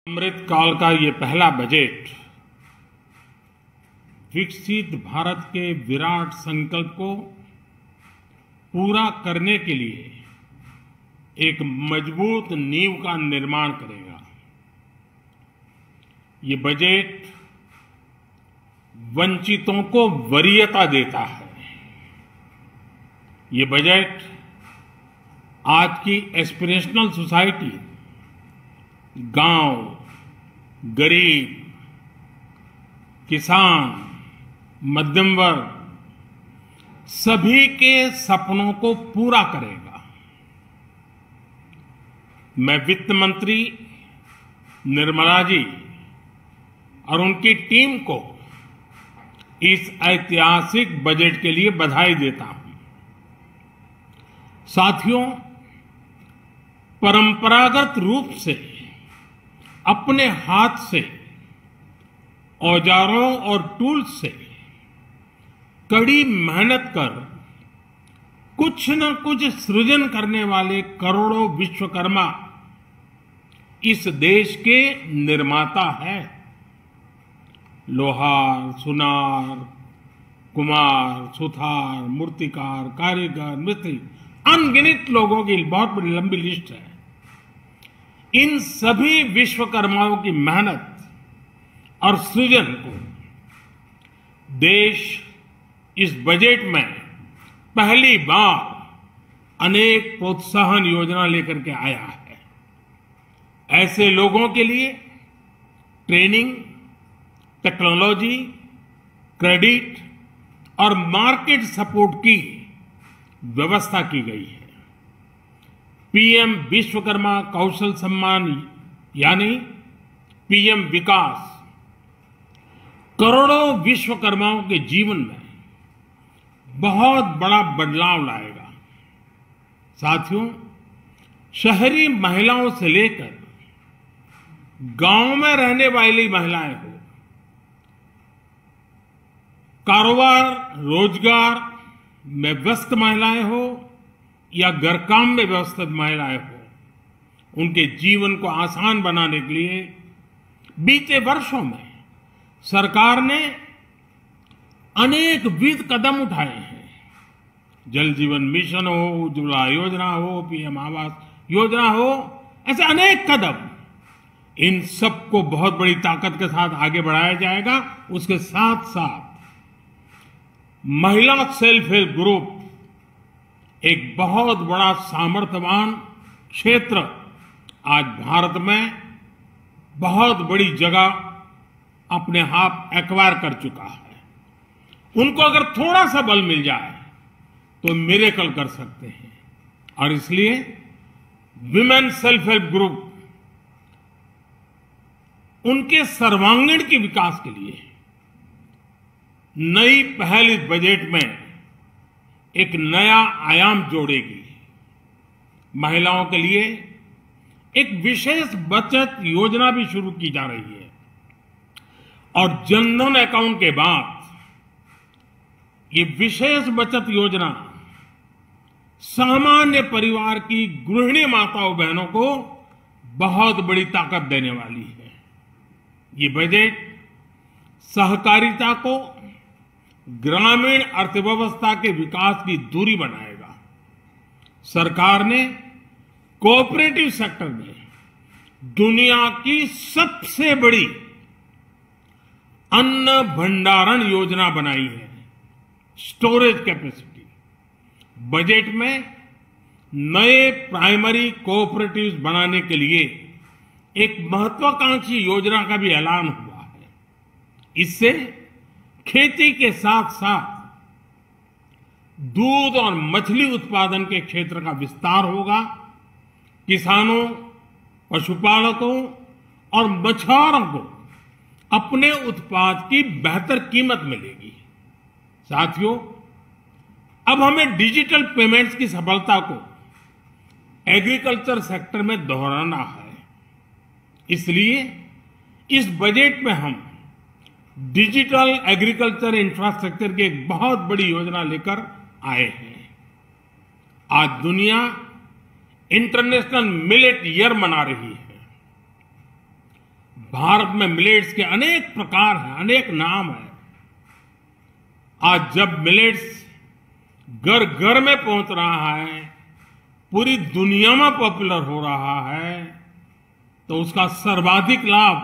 अमृत काल का ये पहला बजट विकसित भारत के विराट संकल्प को पूरा करने के लिए एक मजबूत नींव का निर्माण करेगा। ये बजट वंचितों को वरीयता देता है। ये बजट आज की एस्पिरेशनल सोसाइटी, गांव, गरीब, किसान, मध्यम वर्ग सभी के सपनों को पूरा करेगा। मैं वित्त मंत्री निर्मला जी और उनकी टीम को इस ऐतिहासिक बजट के लिए बधाई देता हूं। साथियों, परंपरागत रूप से अपने हाथ से औजारों और टूल्स से कड़ी मेहनत कर कुछ न कुछ सृजन करने वाले करोड़ों विश्वकर्मा इस देश के निर्माता हैं। लोहार, सुनार, कुम्हार, सुथार, मूर्तिकार, कारीगर, मिस्त्री, अनगिनत लोगों की बहुत बड़ी लंबी लिस्ट है। इन सभी विश्वकर्माओं की मेहनत और सृजन को देश इस बजट में पहली बार अनेक प्रोत्साहन योजना लेकर के आया है। ऐसे लोगों के लिए ट्रेनिंग, टेक्नोलॉजी, क्रेडिट और मार्केट सपोर्ट की व्यवस्था की गई है। पीएम विश्वकर्मा कौशल सम्मान यानी पीएम विकास करोड़ों विश्वकर्माओं के जीवन में बहुत बड़ा बदलाव लाएगा। साथियों, शहरी महिलाओं से लेकर गांव में रहने वाली महिलाएं हो, कारोबार रोजगार में व्यस्त महिलाएं हो या घर काम में व्यस्त महिलाएं हो, उनके जीवन को आसान बनाने के लिए बीते वर्षों में सरकार ने अनेक विध कदम उठाए हैं। जल जीवन मिशन हो, उज्ज्वला योजना हो, पीएम आवास योजना हो, ऐसे अनेक कदम। इन सबको बहुत बड़ी ताकत के साथ आगे बढ़ाया जाएगा। उसके साथ साथ महिला सेल्फ हेल्प ग्रुप एक बहुत बड़ा सामर्थ्यवान क्षेत्र आज भारत में बहुत बड़ी जगह अपने आप एक्वायर कर चुका है। उनको अगर थोड़ा सा बल मिल जाए तो मिरेकल कर सकते हैं। और इसलिए विमेन सेल्फ हेल्प ग्रुप उनके सर्वांगीण के विकास के लिए नई पहल इस बजट में एक नया आयाम जोड़ेगी। महिलाओं के लिए एक विशेष बचत योजना भी शुरू की जा रही है और जनधन अकाउंट के बाद ये विशेष बचत योजना सामान्य परिवार की गृहिणी माताओं बहनों को बहुत बड़ी ताकत देने वाली है। ये बजट सहकारिता को ग्रामीण अर्थव्यवस्था के विकास की दूरी बनाएगा। सरकार ने कोऑपरेटिव सेक्टर में दुनिया की सबसे बड़ी अन्न भंडारण योजना बनाई है, स्टोरेज कैपेसिटी। बजट में नए प्राइमरी कोऑपरेटिव्स बनाने के लिए एक महत्वाकांक्षी योजना का भी ऐलान हुआ है। इससे खेती के साथ साथ दूध और मछली उत्पादन के क्षेत्र का विस्तार होगा। किसानों, पशुपालकों और मछुआरों को अपने उत्पाद की बेहतर कीमत मिलेगी। साथियों, अब हमें डिजिटल पेमेंट्स की सफलता को एग्रीकल्चर सेक्टर में दोहराना है। इसलिए इस बजट में हम डिजिटल एग्रीकल्चर इंफ्रास्ट्रक्चर की एक बहुत बड़ी योजना लेकर आए हैं। आज दुनिया इंटरनेशनल मिलेट ईयर मना रही है। भारत में मिलेट्स के अनेक प्रकार हैं, अनेक नाम हैं। आज जब मिलेट्स घर घर में पहुंच रहा है, पूरी दुनिया में पॉपुलर हो रहा है, तो उसका सर्वाधिक लाभ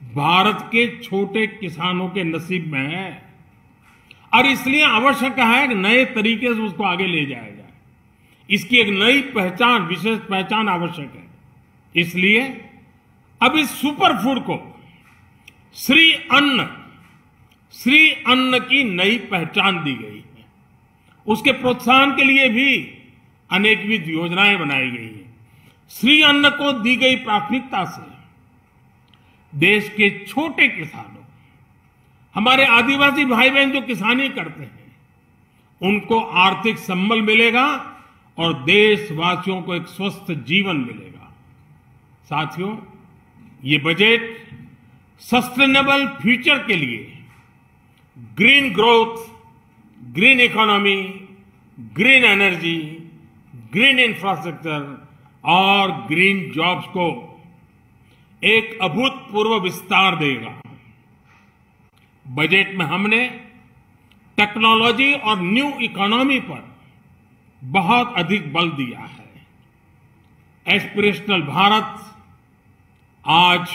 भारत के छोटे किसानों के नसीब में है। और इसलिए आवश्यक है कि नए तरीके से उसको आगे ले जाया जाए। इसकी एक नई पहचान, विशेष पहचान आवश्यक है। इसलिए अब इस सुपर फूड को श्री अन्न की नई पहचान दी गई है। उसके प्रोत्साहन के लिए भी अनेकविध योजनाएं बनाई गई हैं। श्री अन्न को दी गई प्राथमिकता से देश के छोटे किसानों, हमारे आदिवासी भाई बहन जो किसानी करते हैं, उनको आर्थिक संबल मिलेगा और देशवासियों को एक स्वस्थ जीवन मिलेगा। साथियों, ये बजट सस्टेनेबल फ्यूचर के लिए green growth, green economy, green energy, green infrastructure और ग्रीन जॉब्स को एक अभूतपूर्व विस्तार देगा। बजट में हमने टेक्नोलॉजी और न्यू इकोनॉमी पर बहुत अधिक बल दिया है। एस्पिरेशनल भारत आज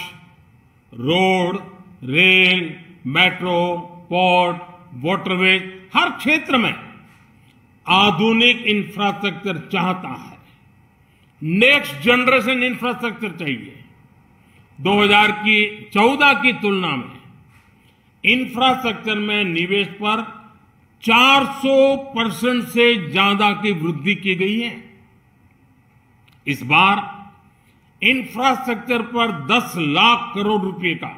road, rail, metro, port, waterway, हर क्षेत्र में आधुनिक इंफ्रास्ट्रक्चर चाहता है। नेक्स्ट जनरेशन इंफ्रास्ट्रक्चर चाहिए। 2014 की तुलना में इंफ्रास्ट्रक्चर में निवेश पर 400% से ज्यादा की वृद्धि की गई है। इस बार इंफ्रास्ट्रक्चर पर 10 लाख करोड़ रुपए का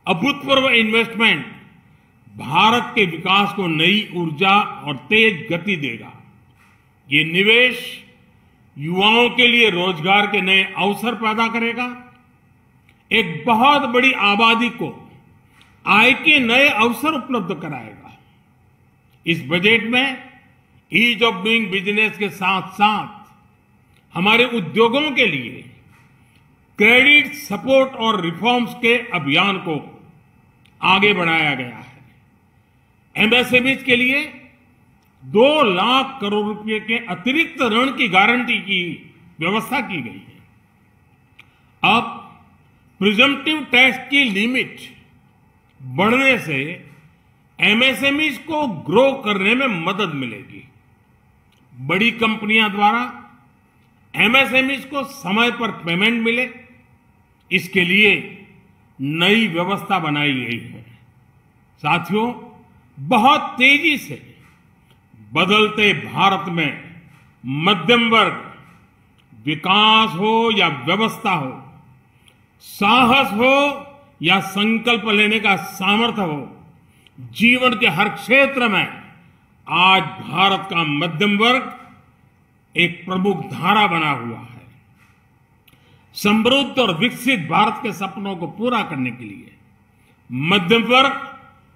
अभूतपूर्व इन्वेस्टमेंट भारत के विकास को नई ऊर्जा और तेज गति देगा। ये निवेश युवाओं के लिए रोजगार के नए अवसर पैदा करेगा, एक बहुत बड़ी आबादी को आय के नए अवसर उपलब्ध कराएगा। इस बजट में ईज ऑफ डूइंग बिजनेस के साथ साथ हमारे उद्योगों के लिए क्रेडिट सपोर्ट और रिफॉर्म्स के अभियान को आगे बढ़ाया गया है। एमएसएमईज के लिए 2 लाख करोड़ रुपए के अतिरिक्त ऋण की गारंटी की व्यवस्था की गई है। अब प्रिजम्पटिव टैक्स की लिमिट बढ़ने से एमएसएमईज को ग्रो करने में मदद मिलेगी। बड़ी कंपनियां द्वारा एमएसएमईज को समय पर पेमेंट मिले, इसके लिए नई व्यवस्था बनाई गई है। साथियों, बहुत तेजी से बदलते भारत में मध्यम वर्ग, विकास हो या व्यवस्था हो, साहस हो या संकल्प लेने का सामर्थ्य हो, जीवन के हर क्षेत्र में आज भारत का मध्यम वर्ग एक प्रमुख धारा बना हुआ है। समृद्ध और विकसित भारत के सपनों को पूरा करने के लिए मध्यम वर्ग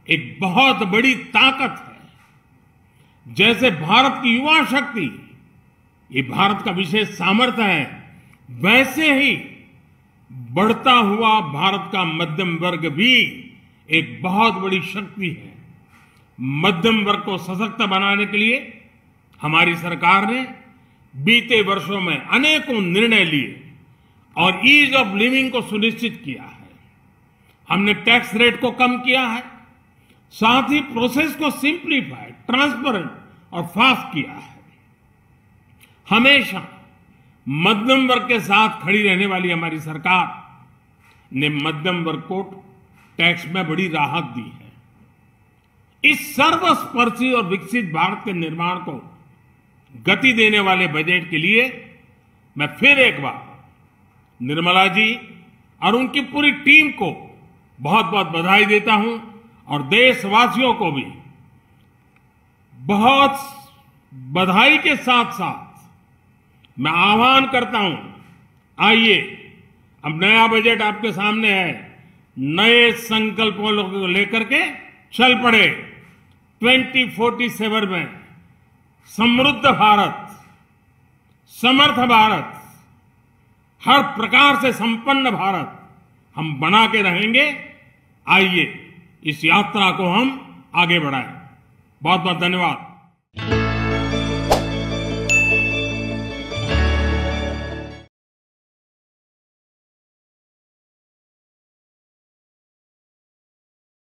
एक बहुत बड़ी ताकत है। जैसे भारत की युवा शक्ति ये भारत का विशेष सामर्थ्य है, वैसे ही बढ़ता हुआ भारत का मध्यम वर्ग भी एक बहुत बड़ी शक्ति है। मध्यम वर्ग को सशक्त बनाने के लिए हमारी सरकार ने बीते वर्षों में अनेकों निर्णय लिए और ईज ऑफ लिविंग को सुनिश्चित किया है। हमने टैक्स रेट को कम किया है, साथ ही प्रोसेस को सिंप्लीफाई, ट्रांसपेरेंट और फास्ट किया है। हमेशा मध्यम वर्ग के साथ खड़ी रहने वाली हमारी सरकार ने मध्यम वर्ग को टैक्स में बड़ी राहत दी है। इस सर्वस्पर्शी और विकसित भारत के निर्माण को गति देने वाले बजट के लिए मैं फिर एक बार निर्मला जी और उनकी पूरी टीम को बहुत बहुत बधाई देता हूं और देशवासियों को भी बहुत बधाई के साथ साथ मैं आह्वान करता हूं, आइए अब नया बजट आपके सामने है, नए संकल्पों को लेकर के चल पड़े। 2047 में समृद्ध भारत, समर्थ भारत, हर प्रकार से संपन्न भारत हम बना के रहेंगे। आइए इस यात्रा को हम आगे बढ़ाएं। बहुत बहुत धन्यवाद।